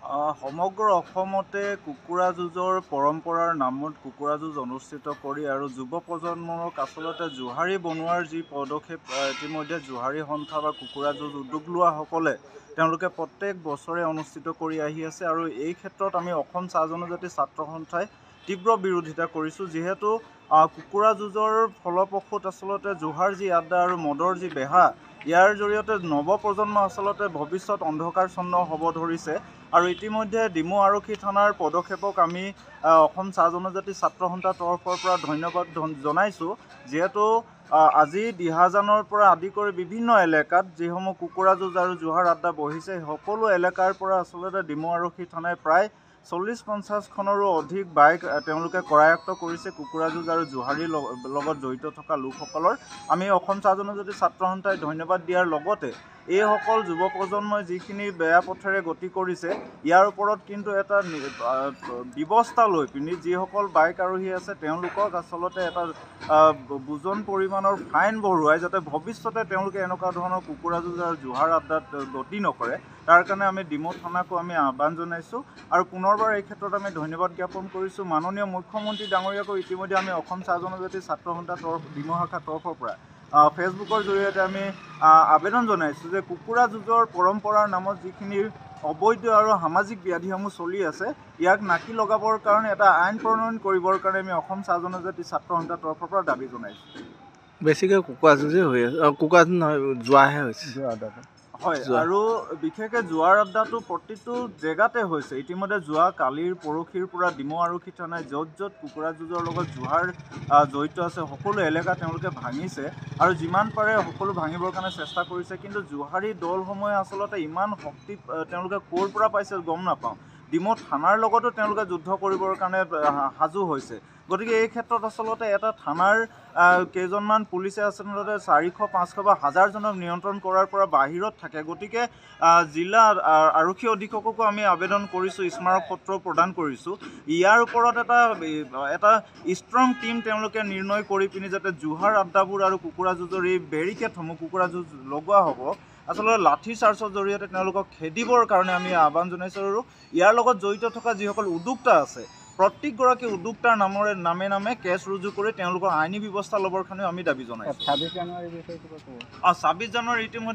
সমগ্ৰ অসমতে কুকুৰা যুঁজৰ পৰম্পৰাৰ নামত কুকুৰা যুঁজ অনুষ্ঠিত কৰি আৰু যুৱ প্ৰজন্মক আচলতে জোহাৰি বনোৱাৰ যি পদক্ষেপ ইতিমধ্যে জোহাৰি সন্থা বা কুকুৰা যুঁজ উদ্যোগ লোৱাসকলে তেওঁলোকে প্ৰত্যেক বছৰে অনুষ্ঠিত কৰি আহি আছে আৰু এই ক্ষেত্ৰত আমি অসম চাহ জনজাতি ছাত্ৰ সন্থাই তীব্ৰ বিৰোধিতা কৰিছোঁ। যিহেতু কুকুৰা যুঁজৰ ফলপ্ৰসূত আচলতে জোহাৰ যি আড্ডা আৰু মদৰ যি বেহা, ইয়াৰ জৰিয়তে নৱপ্ৰজন্ম আচলতে ভৱিষ্যত অন্ধকাৰচ্ছন্ন হ'ব ধৰিছে। আৰু ইতিমধ্যে ডিমৌ আৰক্ষী থানাৰ পদক্ষেপক আমি অসম চাহ জনজাতি ছাত্ৰ সন্থাৰ তৰফৰ পৰা ধন্যবাদ জনাইছোঁ। যিহেতু আজি দিহাজানৰ পৰা আদি কৰি বিভিন্ন এলেকাত যিসমূহ কুকুৰা যুঁজ আৰু জোহাৰ আড্ডা বহিছে, সকলো এলেকাৰ পৰা আচলতে ডিমৌ আৰক্ষী থানাই প্ৰায় 40-50খনৰো অধিক বাইক তেওঁলোকে কৰায়ত্ব কৰিছে কুকুৰা যুঁজ আৰু জোহাৰিৰ লগত জড়িত থকা লোকসকলৰ। আমি অসম চাহ জনজাতি ছাত্ৰ সন্থাই ধন্যবাদ দিয়াৰ লগতে এইসকল যুৱ প্ৰজন্মই যিখিনি বেয়া পথেৰে গতি কৰিছে, ইয়াৰ ওপৰত কিন্তু এটা ব্যৱস্থা লৈ পিনি যিসকল বাইক আৰোহী আছে তেওঁলোকক আচলতে এটা বুজন পৰিমাণৰ ফাইন ভৰোৱাই যাতে ভৱিষ্যতে তেওঁলোকে এনেকুৱা ধৰণৰ কুকুৰা যুঁজ আৰু জোহাৰ আড্ডাত গতি নকৰে, তাৰ কাৰণে আমি ডিমৌ থানাকো আমি আহ্বান জনাইছোঁ। আৰু পুনৰবাৰ এই ক্ষেত্ৰত আমি ধন্যবাদ জ্ঞাপন কৰিছোঁ মাননীয় মুখ্যমন্ত্ৰী ডাঙৰীয়াকো। ইতিমধ্যে আমি অসম চাহ জনজাতি ছাত্ৰ সন্থাৰ ডিমৌ শাখাৰ তৰফৰ পৰা ফেচবুকৰ জৰিয়তে আমি আবেদন জনাইছোঁ যে কুকুৰা যুঁজৰ পৰম্পৰাৰ নামত যিখিনি অবৈধ আৰু সামাজিক ব্যাধিসমূহ চলি আছে, ইয়াক নাকি লগাবৰ কাৰণে এটা আইন প্ৰণয়ন কৰিবৰ কাৰণে আমি অসম চাহ জনজাতি ছাত্ৰ সন্থাৰ তৰফৰ পৰা দাবী জনাইছোঁ। বেছিকৈ কুকুৰা যুঁজে হৈ আছে, কুকুৰা যুঁজ নহয়, জোৱাহে হৈছে। হয়, আৰু বিশেষকৈ জোৱাৰ আড্ডাটো প্ৰতিটো জেগাতে হৈছে। ইতিমধ্যে যোৱা কালিৰ পৰহিৰ পৰা ডিমৌ আৰক্ষী থানাই য'ত য'ত কুকুৰা যুঁজৰ লগত জোহাৰ জড়িত আছে সকলো এলেকা তেওঁলোকে ভাঙিছে আৰু যিমান পাৰে সকলো ভাঙিবৰ কাৰণে চেষ্টা কৰিছে। কিন্তু জোহাৰি দলসমূহে আচলতে ইমান শক্তি তেওঁলোকে ক'ৰ পৰা পাইছে গম নাপাওঁ। ডিমৌ থানাৰ লগতো তেওঁলোকে যুদ্ধ কৰিবৰ কাৰণে সাজু হৈছে। গতিকে এই ক্ষেত্ৰত আচলতে এটা থানাৰ কেইজনমান পুলিচে আচলতে 400-500 বা 1000জনক নিয়ন্ত্ৰণ কৰাৰ পৰা বাহিৰত থাকে। গতিকে জিলা আৰক্ষী অধীক্ষককো আমি আবেদন কৰিছোঁ, স্মাৰক পত্ৰ প্ৰদান কৰিছোঁ। ইয়াৰ ওপৰত এটা ষ্ট্ৰং টীম তেওঁলোকে নিৰ্ণয় কৰি পিনি যাতে জোহাৰ আড্ডাবোৰ আৰু কুকুৰা যুঁজৰ এই বেৰিকেডসমূহ কুকুৰা যুঁজ লগোৱা হ'ব, আচলতে লাঠি চাৰ্জৰ জৰিয়তে তেওঁলোকক খেদিবৰ কাৰণে আমি আহ্বান জনাইছোঁ। আৰু ইয়াৰ লগত জড়িত থকা যিসকল উদ্যোক্তা আছে, প্ৰত্যেকগৰাকী উদ্যোক্তাৰ নামে কেছ ৰুজু কৰি তেওঁলোকৰ আইনী ব্যৱস্থা ল'বৰ কাৰণেও আমি দাবী জনাইছোঁ। 26 জানুৱাৰীৰ বিষয়ে কিবা ক'ব? 26 জানুৱাৰী ইতিমধ্যে